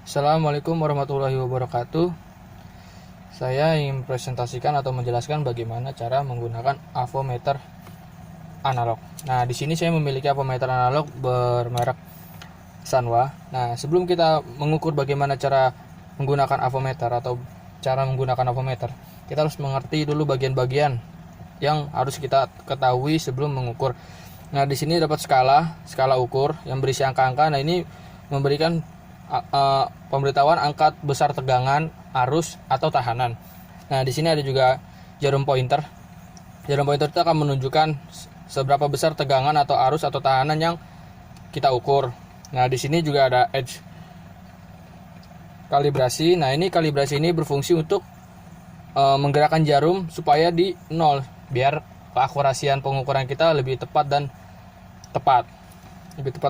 Assalamualaikum warahmatullahi wabarakatuh. Saya ingin presentasikan atau menjelaskan bagaimana cara menggunakan avometer analog. Nah, di sini saya memiliki avometer analog bermerek Sanwa. Nah, sebelum kita mengukur bagaimana cara menggunakan avometer atau cara menggunakan avometer, kita harus mengerti dulu bagian-bagian yang harus kita ketahui sebelum mengukur. Nah, di sini dapat skala ukur yang berisi angka-angka. Nah, ini memberikan pemberitahuan angka besar tegangan, arus atau tahanan. Nah, di sini ada juga jarum pointer. Jarum pointer itu akan menunjukkan seberapa besar tegangan atau arus atau tahanan yang kita ukur. Nah, di sini juga ada edge kalibrasi. Nah, ini kalibrasi ini berfungsi untuk menggerakkan jarum supaya di 0 biar keakurasian pengukuran kita lebih tepat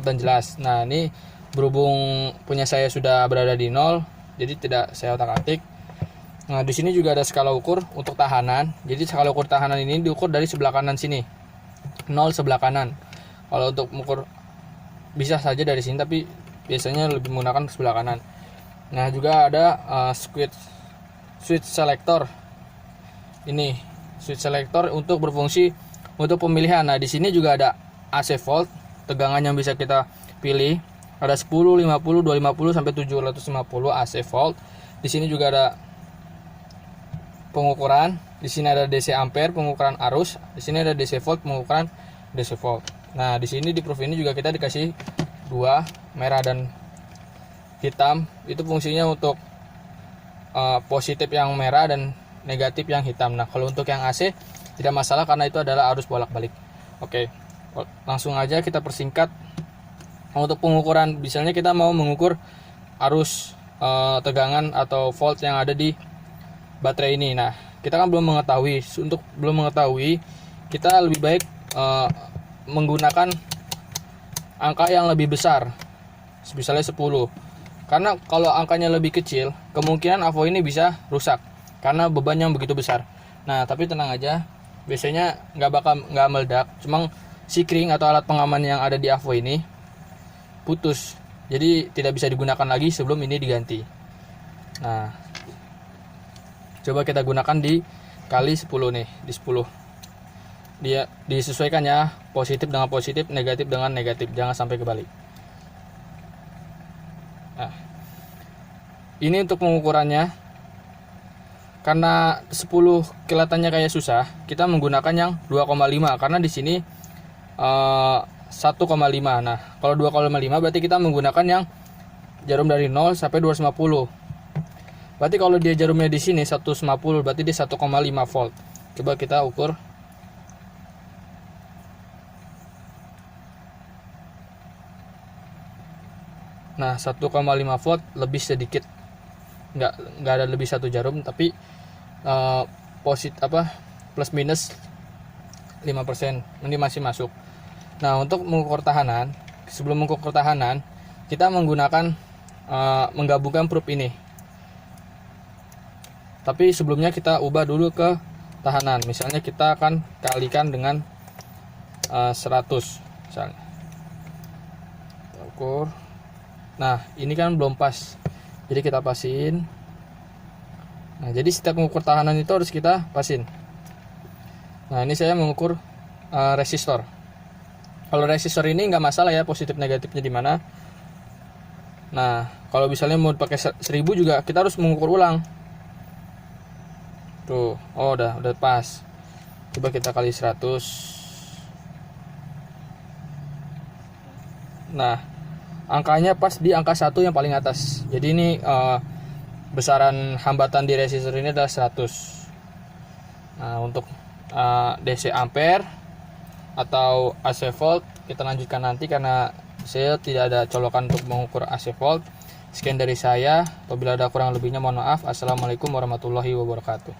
dan jelas. Nah, ini berhubung punya saya sudah berada di 0, jadi tidak saya otak-atik. Nah, di sini juga ada skala ukur untuk tahanan. Jadi skala ukur tahanan ini diukur dari sebelah kanan sini. 0 sebelah kanan. Kalau untuk mengukur bisa saja dari sini, tapi biasanya lebih menggunakan sebelah kanan. Nah, juga ada switch selector. Ini switch selector untuk berfungsi untuk pemilihan. Nah, di sini juga ada AC volt, tegangan yang bisa kita pilih. Ada 10, 50, 250 sampai 750 AC volt. Di sini juga ada pengukuran. Di sini ada DC ampere, pengukuran arus. Di sini ada DC volt, pengukuran DC volt. Nah, di sini di proof ini juga kita dikasih dua, merah dan hitam. Itu fungsinya untuk positif yang merah dan negatif yang hitam. Nah, kalau untuk yang AC tidak masalah karena itu adalah arus bolak-balik. Oke, langsung aja kita persingkat. Untuk pengukuran, misalnya kita mau mengukur arus tegangan atau volt yang ada di baterai ini. Nah, kita kan belum mengetahui. Untuk belum mengetahui, kita lebih baik menggunakan angka yang lebih besar, misalnya 10. Karena kalau angkanya lebih kecil, kemungkinan avo ini bisa rusak karena beban yang begitu besar. Nah, tapi tenang aja, biasanya nggak meledak. Cuma sikring atau alat pengaman yang ada di avo ini putus, jadi tidak bisa digunakan lagi sebelum ini diganti. Nah, coba kita gunakan di kali 10 nih, di 10 dia disesuaikan ya, positif dengan positif, negatif dengan negatif, jangan sampai kebalik. Nah, ini untuk pengukurannya. Karena 10 kelihatannya kayak susah, kita menggunakan yang 2,5 karena di sini 1,5. Nah, kalau 2,5 berarti kita menggunakan yang jarum dari 0 sampai 250. Berarti kalau dia jarumnya di sini 150, berarti dia 1,5 volt. Coba kita ukur. Nah, 1,5 volt lebih sedikit. Enggak ada lebih satu jarum, tapi plus minus 5%. Ini masih masuk. Nah, untuk mengukur tahanan, sebelum mengukur tahanan, kita menggunakan menggabungkan probe ini. Tapi sebelumnya kita ubah dulu ke tahanan. Misalnya kita akan kalikan dengan 100 misalnya. Kita ukur. Nah, ini kan belum pas. Jadi kita pasin. Nah, jadi setiap mengukur tahanan itu harus kita pasin. Nah, ini saya mengukur resistor. Kalau resistor ini nggak masalah ya, positif negatifnya di mana. Nah, kalau misalnya mau pakai 1000 juga kita harus mengukur ulang. Tuh, oh udah pas. Coba kita kali 100. Nah, angkanya pas di angka 1 yang paling atas. Jadi ini besaran hambatan di resistor ini adalah 100. Nah, untuk DC ampere atau AC volt kita lanjutkan nanti karena saya tidak ada colokan untuk mengukur AC volt. Sekian dari saya, apabila ada kurang lebihnya mohon maaf. Assalamualaikum warahmatullahi wabarakatuh.